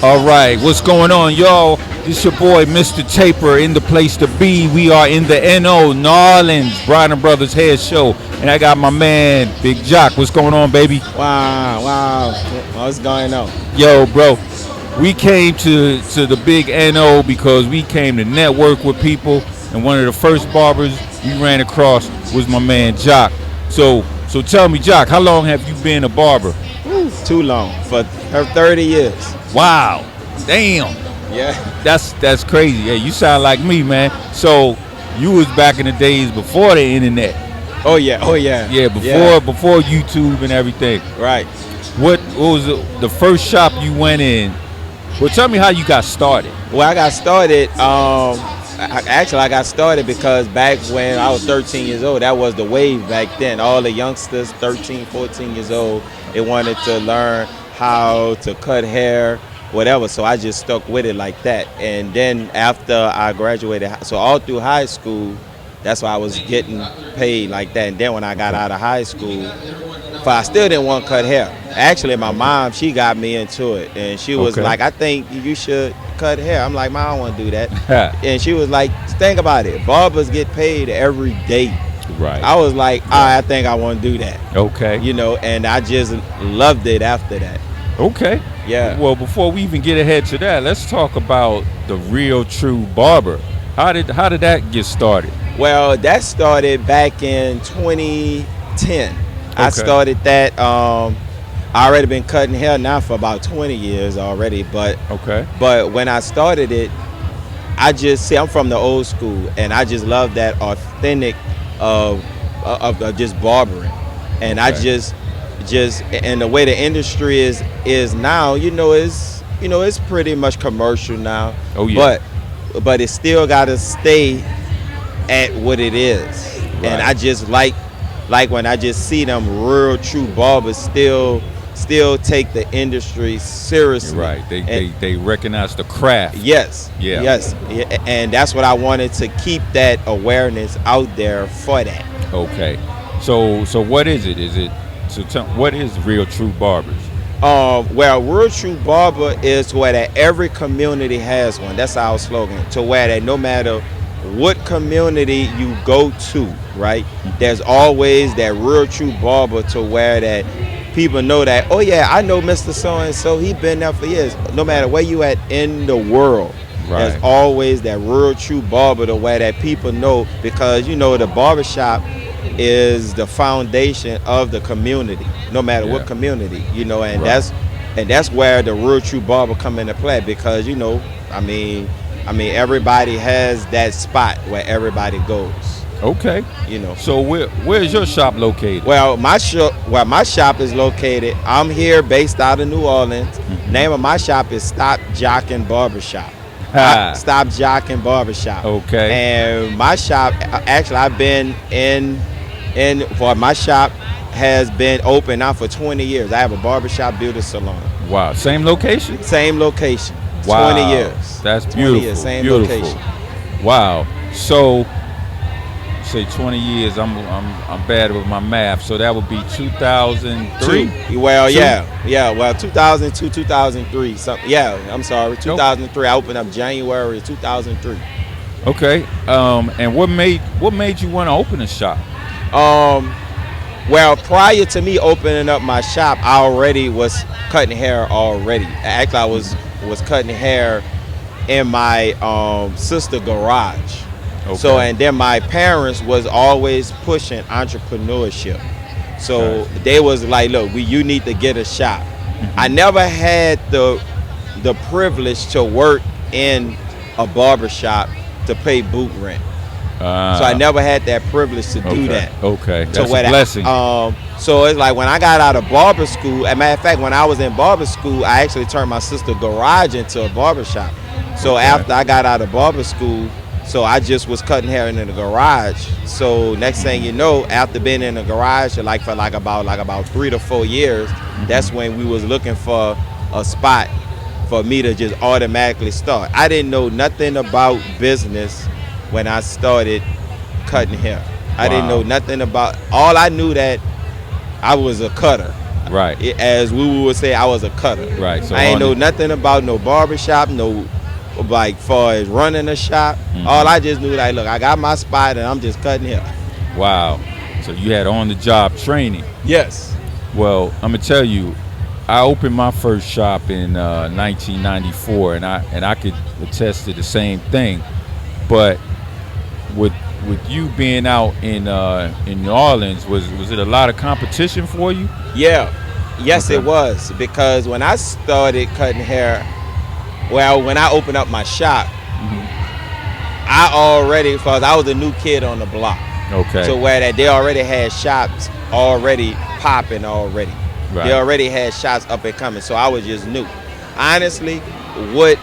All right, what's going on, y'all? This your boy, Mr. Taper, in the place to be. We are in the NO, New Orleans, Bryan and Brothers Hair Show. And I got my man, Big Jock. What's going on, baby? Wow. What's going on? Yo, bro, we came to the big NO because we came to network with people. And one of the first barbers we ran across was my man, Jock. So tell me, Jock, how long have you been a barber? Too long, for 30 years. Wow, damn. Yeah. That's crazy. Yeah, you sound like me, man. So you was back in the days before the internet. Oh yeah. Yeah, before YouTube and everything. Right. What was the first shop you went in? Well, tell me how you got started. Well, I got started. I got started because back when I was 13 years old, that was the wave back then. All the youngsters, 13, 14 years old, they wanted to learn how to cut hair, whatever. So I just stuck with it like that. And then after I graduated, so all through high school, that's why I was getting paid like that. And then when I got out of high school, I still didn't want to cut hair. Actually, my mom, she got me into it. And she was like, I think you should cut hair. I'm like, Mom, I don't want to do that. And she was like, think about it. Barbers get paid every day. Right. I was like, I think I want to do that. Okay. You know, and I just loved it after that. Okay. Yeah. Well, before we even get ahead to that, let's talk about the real true barber. How did that get started? Well, that started back in 2010. I started that. I already been cutting hair now for about 20 years already, but when I started it, I'm from the old school, and I just love that authentic of just barbering, and I just and the way the industry is now, it's pretty much commercial now. Oh yeah. But it still gotta stay at what it is, and I just like when I just see them real true barbers still take the industry seriously. Right. They recognize the craft. Yes. Yeah. Yes. And that's what I wanted, to keep that awareness out there for that. Okay. So what is it? What is real true barbers? Well, real true barber is where that every community has one. That's our slogan. To where that no matter what community you go to, right, there's always that real true barber, to where that people know that, oh yeah, I know Mr. So-and-so, he been there for years. No matter where you at in the world, there's always that real true barber, to where that people know, because the barbershop is the foundation of the community, no matter what community, and that's where the real true barber come into play, because everybody has that spot where everybody goes. Okay. So where's your shop located? Well, my shop is located, I'm here based out of New Orleans. Name of my shop is Stop Jockin' Barbershop. Stop Jockin' Barbershop. Okay. And my shop, actually, I've been my shop has been open now for 20 years. I have a barbershop beauty salon. Wow. Same location? Same location. Wow. 20 years. That's beautiful. 20 years, same location. Wow. So say 20 years, I'm bad with my math, so that would be 2003. Well, well, 2002, 2003. I'm sorry, 2003. I opened up January 2003. Okay. And what made you want to open a shop? Well, prior to me opening up my shop, I already was cutting hair already. Actually, I was cutting hair in my sister garage. Okay. So, and then my parents was always pushing entrepreneurship. So they was like, look, you need to get a shop. I never had the privilege to work in a barbershop to pay boot rent. So I never had that privilege to do that. Okay, that's a blessing. So it's like when I got out of barber school, as a matter of fact, when I was in barber school, I actually turned my sister's garage into a barbershop. So after I got out of barber school, so I just was cutting hair in the garage. So next thing you know, after being in the garage for about 3 to 4 years, that's when we was looking for a spot for me to just automatically start. I didn't know nothing about business when I started cutting hair. I didn't know nothing about, all I knew that I was a cutter. Right. As we would say, I was a cutter. Right. So I ain't on know the- nothing about no barbershop, no like far as running a shop. All I just knew, like, look, I got my spot and I'm just cutting here. Wow. So you had on the job training. Yes. Well, I'm gonna tell you, I opened my first shop in 1994, and I could attest to the same thing. But with you being out in New Orleans, was it a lot of competition for you? Yeah. Yes, Okay. it was, because when I started cutting hair, well, when I opened up my shop, I already, because I was a new kid on the block. Okay. So where that they already had shops already popping already. Right. They already had shops up and coming. So I was just new. Honestly, what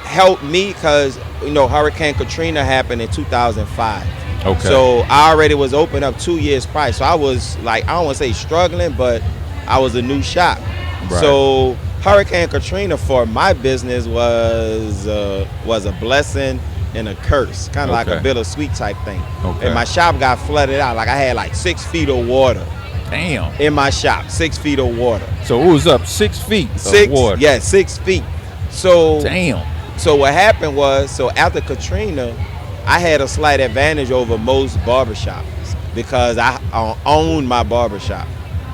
helped me, because Hurricane Katrina happened in 2005. Okay. So I already was open up 2 years prior. So I was like, I don't want to say struggling, but I was a new shop. Right. So Hurricane Katrina for my business was a blessing and a curse, kind of like Okay. a bittersweet type thing. Okay. And my shop got flooded out. Like I had like 6 feet of water Damn. in my shop. 6 feet of water. So it was up 6 feet of water. Yeah, 6 feet. So Damn. so what happened was, so after Katrina, I had a slight advantage over most barbershops because I owned my barbershop.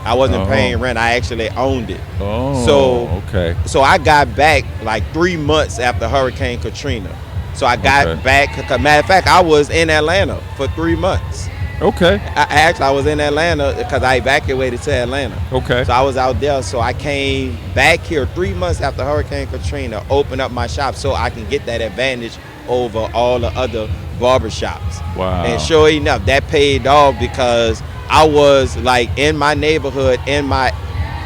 I wasn't paying rent. I actually owned it. Oh. So Okay. So I got back like 3 months after Hurricane Katrina. So I got Okay. back. Matter of fact, I was in Atlanta for 3 months. Okay. I was in Atlanta because I evacuated to Atlanta. Okay. So I was out there. So I came back here 3 months after Hurricane Katrina, opened up my shop so I can get that advantage over all the other barbershops. Wow. And sure enough, that paid off because I was like in my neighborhood, in my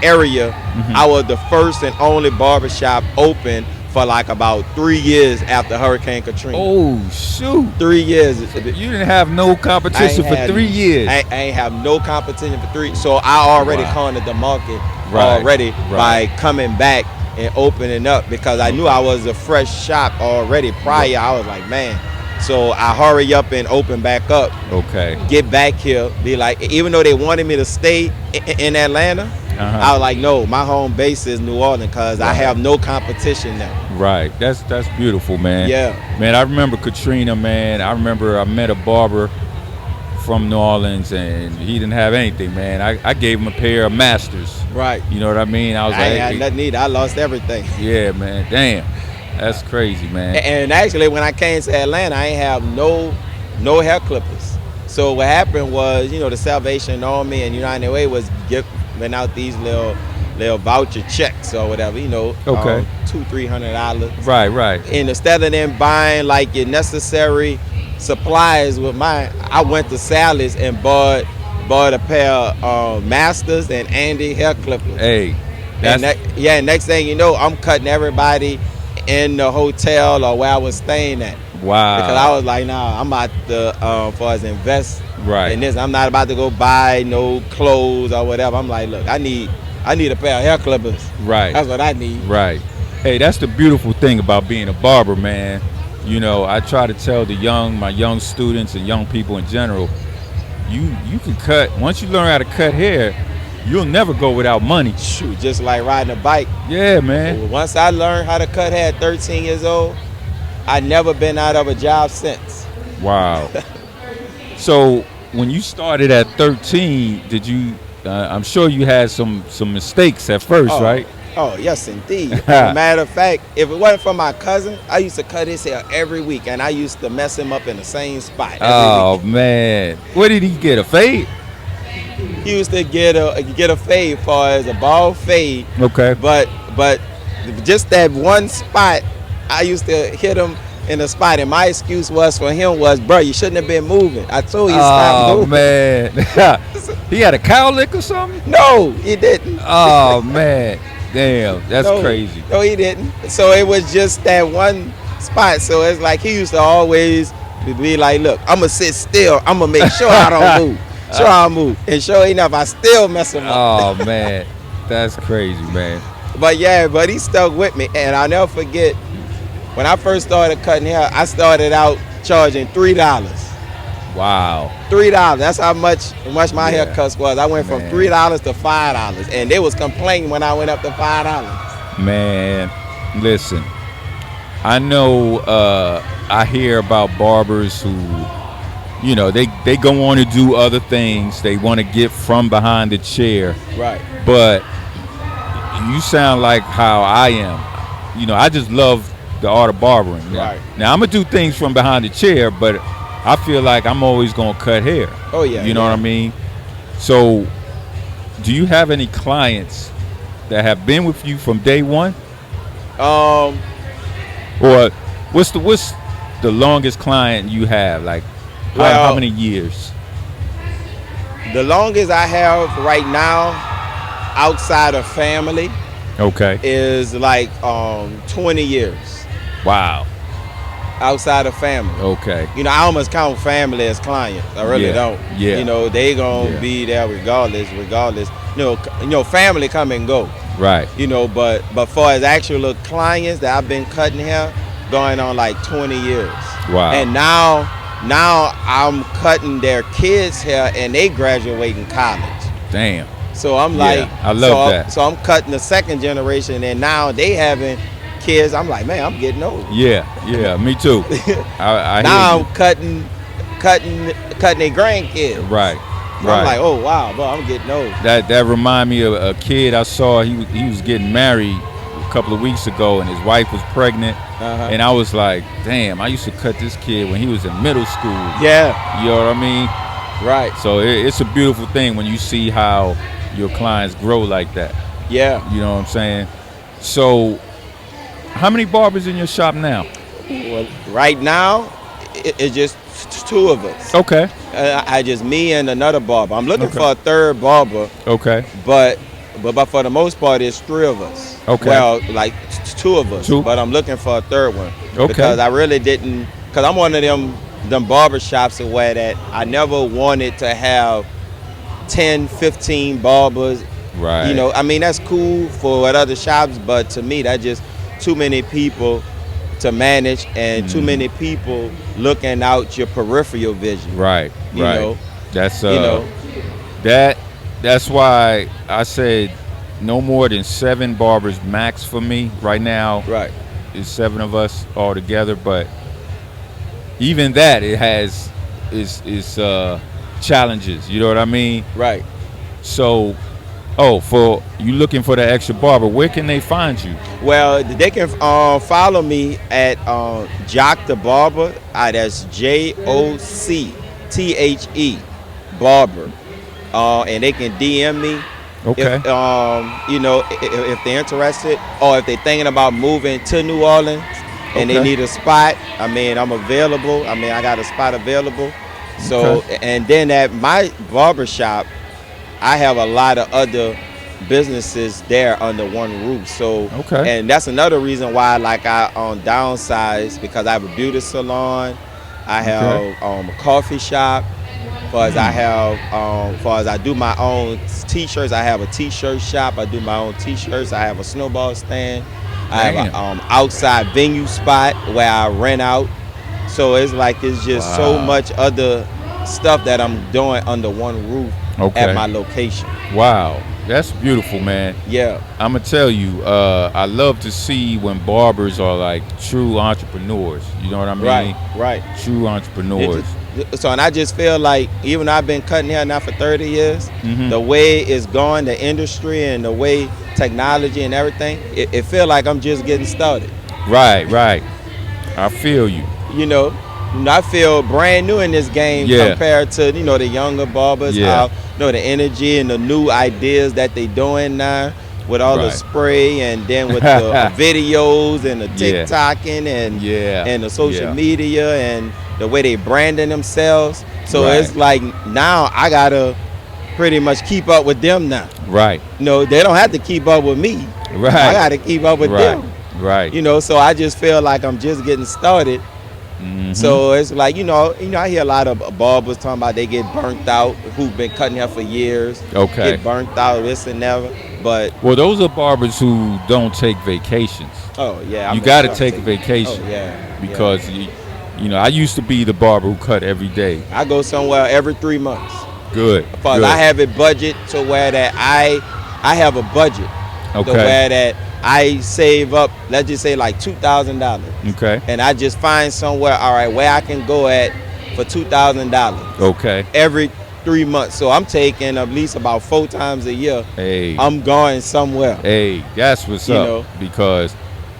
area, I was the first and only barbershop open for like about 3 years after Hurricane Katrina. Oh shoot. 3 years. You didn't have no competition for 3 years. I ain't have no competition for 3. So I already Wow. cornered the market Right, already right. by coming back and opening up because I knew I was a fresh shop already prior. I was like, man. So I hurry up and open back up. Okay. Get back here, be like, even though they wanted me to stay in Atlanta, I was like, no, my home base is New Orleans because I have no competition now. Right. That's beautiful, man. Yeah. Man, I remember Katrina, man. I remember I met a barber from New Orleans and he didn't have anything, man. I gave him a pair of Masters. Right. You know what I mean? I was I like, ain't had nothing either. I lost everything. yeah, man. Damn. That's crazy, man. And actually, when I came to Atlanta, I ain't have no hair clippers. So what happened was, the Salvation Army and United Way was giving out these little voucher checks or whatever, Okay. $200-300. Right. And instead of them buying like your necessary supplies with mine, I went to Sally's and bought a pair of Masters and Andy hair clippers. Hey. And next thing you know, I'm cutting everybody in the hotel or where I was staying at. Wow. Because I was like, nah, I'm about to, for us invest Right. in this. I'm not about to go buy no clothes or whatever. I'm like, look, I need a pair of hair clippers. Right. That's what I need. Right. Hey, that's the beautiful thing about being a barber, man. I try to tell my young students and young people in general, you can cut. Once you learn how to cut hair, you'll never go without money. Shoot, just like riding a bike. Yeah, man. Once I learned how to cut hair at 13 years old, I never been out of a job since. Wow. So when you started at 13, did you? I'm sure you had some mistakes at first, right? Oh, yes, indeed. As a matter of fact, if it wasn't for my cousin, I used to cut his hair every week, and I used to mess him up in the same spot every week. Man. What did he get, a fade? He used to get a fade for as a bald fade. Okay. But just that one spot, I used to hit him in the spot, and my excuse was, bro, you shouldn't have been moving. I told you stop moving. Oh, man. He had a cowlick or something? No, he didn't. Oh, man. Damn, that's crazy. No, he didn't. So it was just that one spot. So it's like he used to always be like, look, I'm going to sit still. I'm going to make sure I don't move. Sure I'll move. And sure enough, I still mess him up. Oh, man. That's crazy, man. But he stuck with me. And I'll never forget, when I first started cutting hair, I started out charging $3. Wow. $3. That's how much my Yeah. haircut was. I went from Man. $3 to $5, and they was complaining when I went up to $5. Man, listen. I know I hear about barbers who, they go on to do other things. They want to get from behind the chair. Right. But you sound like how I am. I just love the art of barbering. Right. Now I'm gonna do things from behind the chair, but I feel like I'm always gonna cut hair. Oh yeah. You know what I mean? So, do you have any clients that have been with you from day one? Or what's the longest client you have? Like, how many years? The longest I have right now, outside of family, Okay. is like 20 years. Wow. Outside of family. Okay. I almost count family as clients. I really Yeah. don't. Yeah. They gonna Yeah. be there regardless. Family come and go. Right. But far as actual clients that I've been cutting hair, going on like 20 years. Wow. And now I'm cutting their kids' hair, and they graduating college. Damn. So I'm like, I love that. So I'm cutting the second generation, and now they having kids. I'm like, man, I'm getting old. Yeah. Me too. I Now hear I'm cutting their grandkids. Right. So I'm like, oh wow, bro, I'm getting old. That remind me of a kid I saw. He was getting married a couple of weeks ago, and his wife was pregnant. And I was like, damn, I used to cut this kid when he was in middle school. Yeah. You know what I mean? Right. So it's a beautiful thing when you see how your clients grow like that. Yeah. You know what I'm saying? So, how many barbers in your shop now? Well, right now, it's just two of us. Okay. I just me and another barber. I'm looking Okay. for a third barber, Okay. but for the most part, it's three of us. Okay. Well, like two of us. Two. But I'm looking for a third one. Okay. Because I really didn't. Because I'm one of them barber shops where that I never wanted to have 10, 15 barbers. Right. I mean, that's cool for at other shops, but to me, that's just too many people to manage, and too many people looking out your peripheral vision. Right. You right. know. That's You know. That's why I said no more than 7 barbers max for me right now. Right. It's 7 of us all together, but even that it has is challenges. You know what I mean? Right. So, for you looking for the extra barber, where can they find you? Well, they can follow me at Jock the Barber. That's JOCTHE Barber, and they can DM me. Okay. If they're interested, or if they're thinking about moving to New Orleans and they Okay. need a spot. I mean, I'm available. I mean, I got a spot available. So, Okay. and then at my barber shop, I have a lot of other businesses there under one roof. So, Okay. and that's another reason why, like, I downsize, because I have a beauty salon, I have a coffee shop. As I do my own t-shirts, I have a t-shirt shop. I do my own t-shirts. I have a snowball stand. I have an outside venue spot where I rent out. So it's just so much other stuff that I'm doing under one roof at my location. Wow, that's beautiful, man. Yeah. I'm gonna tell you, I love to see when barbers are like true entrepreneurs. You know what I mean? Right. True entrepreneurs. So, and I just feel like, even though I've been cutting hair now for 30 years, the way it's going, the industry and the way technology and everything, it feel like I'm just getting started. Right. I feel you. I feel brand new in this game compared to, the younger barbers, how, the energy and the new ideas that they doing now with all the spray, and then with the videos and the TikToking and the social media and the way they branding themselves. So it's like, now I gotta pretty much keep up with them now. Right. They don't have to keep up with me. Right. I gotta keep up with them. Right. So I just feel like I'm just getting started. So it's like, I hear a lot of barbers talking about they get burnt out, who've been cutting hair for years. Okay. Get burnt out, this and never. But those are barbers who don't take vacations. oh yeah, you got to take a vacation. Oh yeah. Because I used to be the barber who cut every day. I go somewhere every 3 months. Good. Because I Good. have it budget to where that I have a budget to Okay. where that I save up, let's just say like $2,000. Okay. And I just find somewhere, all right, where I can go at for $2,000 Okay. every 3 months. So I'm taking at least about 4 times a year. Hey. I'm going somewhere. Hey, that's what's You up. know. Because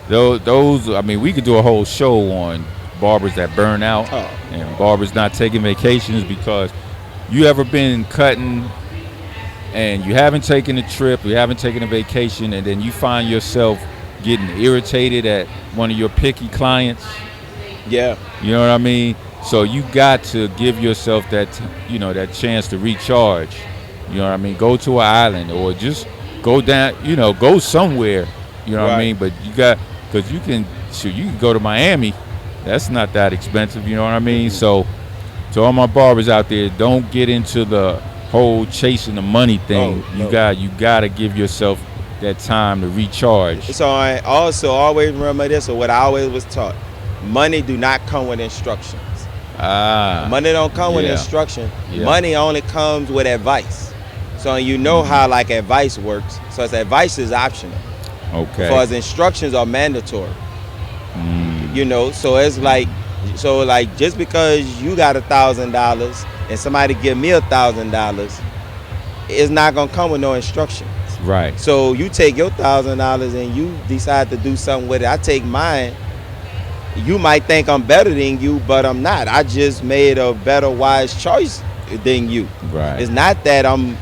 those, I mean, we could do a whole show on barbers that burn out Oh. and barbers not taking vacations, because you ever been cutting and you haven't taken a trip, you haven't taken a vacation, and then you find yourself getting irritated at one of your picky clients? Yeah. You know what I mean? So you got to give yourself that, that chance to recharge. You know what I mean? Go to an island or just go down, go somewhere. You know what I Right. mean? But you got, because you can go to Miami. That's not that expensive. You know what I mean? So to all my barbers out there, don't get into the whole chasing the money thing. Oh, no. You got to give yourself that time to recharge. So I also always remember this, or what I always was taught: money do not come with instructions. Money don't come with Yeah. instruction. Yeah. Money only comes with advice. So you know how like advice works. So it's advice is optional. Okay. Because instructions are mandatory. Mm. So it's like, just because you got $1,000 and somebody give me $1,000, it's not gonna come with no instructions. Right. So you take your $1,000 and you decide to do something with it. I take mine. You might think I'm better than you, but I'm not. I just made a better, wise choice than you. Right. It's not that I'm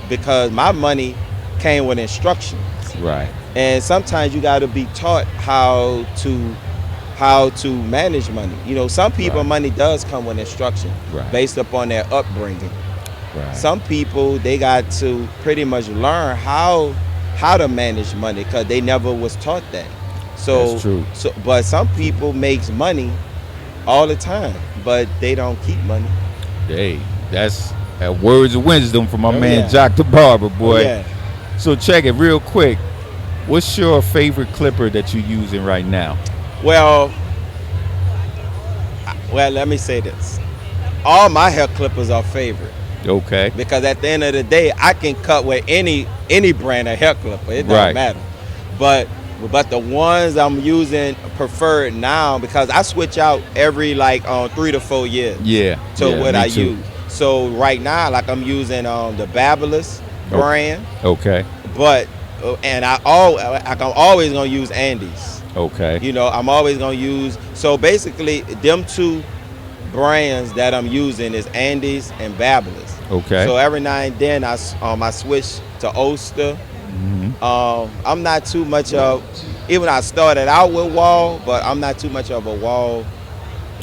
because my money came with instructions. Right. And sometimes you got to be taught how to manage money. Some people Right. money does come with instruction Right. based upon their upbringing. Right. Some people, they got to pretty much learn how to manage money because they never was taught that. So, That's true. But some people makes money all the time, but they don't keep money. Hey, that's words of wisdom from my Oh, man yeah. Jock the Barber, boy. Oh, yeah. So check it real quick. What's your favorite clipper that you're using right now? Well, let me say this. All my hair clippers are favorite Okay. because at the end of the day, I can cut with any brand of hair clipper. It doesn't Right. matter. But the ones I'm using preferred now, because I switch out every 3 to 4 years Yeah. to yeah, what me I too. use. So right now, I'm using the Barber brand, Okay. but and I'm always gonna use Andes. Okay. I'm always gonna use. So basically, them two brands that I'm using is Andes and Barber. Okay. So every now and then I switch to Ulster. I'm not too much of, even I started out with Wall, but I'm not too much of a Wall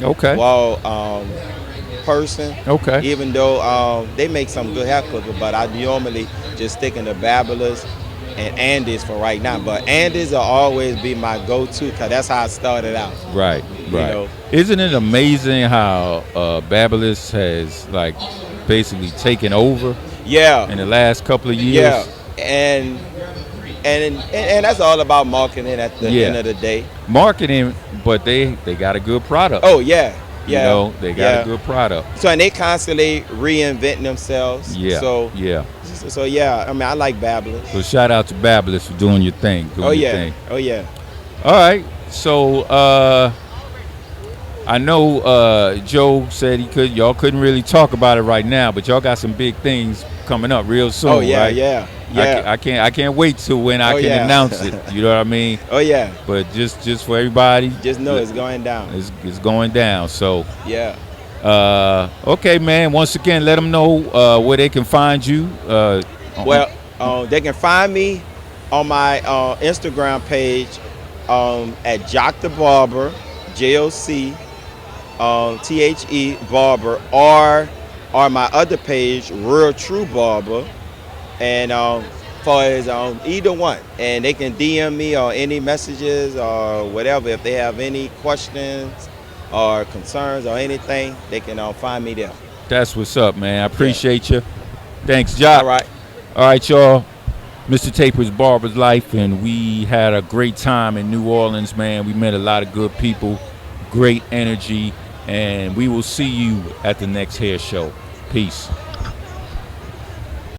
Okay. person. Okay. Even though they make some good hair clippers, but I normally just sticking to Barber's and Andes for right now. But Andes will always be my go-to because that's how I started out. Right. Right. know. Isn't it amazing how Babyliss has basically taken over Yeah. in the last couple of years? Yeah, and that's all about marketing at the Yeah. end of the day. Marketing, but they got a good product. Oh yeah, yeah. They got a good product. So and they constantly reinventing themselves. Yeah. So yeah. I mean, I like Babylon. So shout out to Babyliss for doing your thing. Oh yeah. Oh yeah. All right. So I know Joe said y'all couldn't really talk about it right now, but y'all got some big things coming up real soon. Oh yeah, right? yeah. I can't wait till when I Oh, can yeah. announce it. You know what I mean? Oh yeah. But just for everybody, Just know it's going down. it's going down. So Yeah. okay, man. Once again, let them know where they can find you. Well, they can find me on my Instagram page at Jock the Barber, JOC THE Barber, or my other page, Real True Barber, and far as either one, and they can DM me or any messages or whatever if they have any questions or concerns or anything. They can find me there. That's what's up, man. I appreciate you. Thanks, Jock. All Right, y'all. Mr. Taper's Barber's Life, and we had a great time in New Orleans, man. We met a lot of good people, great energy, and we will see you at the next hair show. Peace.